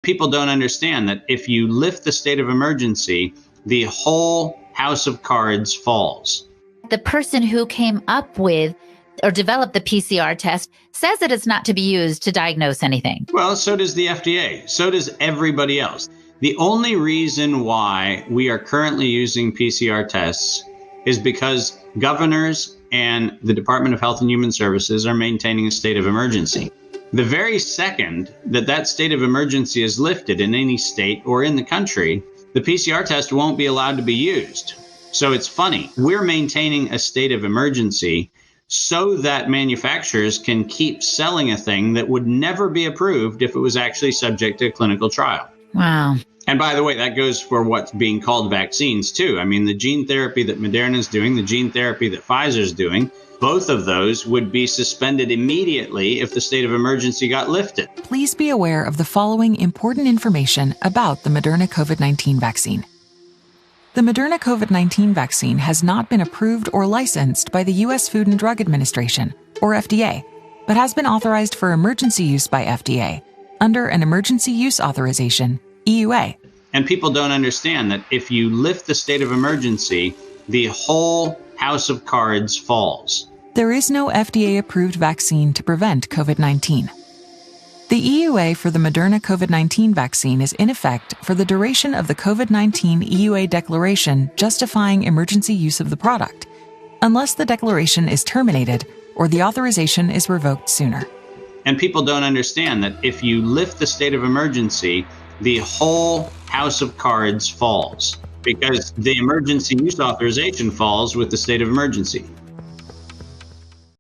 People don't understand that if you lift the state of emergency, the whole house of cards falls. The person who came up with or developed the PCR test says that it's not to be used to diagnose anything. Well, so does the FDA. So does everybody else. The only reason why we are currently using PCR tests is because governors and the Department of Health and Human Services are maintaining a state of emergency. The very second that that state of emergency is lifted in any state or in the country, the PCR test won't be allowed to be used. So it's funny. We're maintaining a state of emergency so that manufacturers can keep selling a thing that would never be approved if it was actually subject to a clinical trial. Wow. And by the way, that goes for what's being called vaccines, too. I mean, the gene therapy that Moderna is doing, the gene therapy that Pfizer is doing, both of those would be suspended immediately if the state of emergency got lifted. Please be aware of the following important information about the Moderna COVID-19 vaccine. The Moderna COVID-19 vaccine has not been approved or licensed by the U.S. Food and Drug Administration, or FDA, but has been authorized for emergency use by FDA under an Emergency Use Authorization, EUA. And people don't understand that if you lift the state of emergency, the whole house of cards falls. There is no FDA-approved vaccine to prevent COVID-19. The EUA for the Moderna COVID-19 vaccine is in effect for the duration of the COVID-19 EUA declaration justifying emergency use of the product, unless the declaration is terminated or the authorization is revoked sooner. And people don't understand that if you lift the state of emergency, the whole house of cards falls because the emergency use authorization falls with the state of emergency.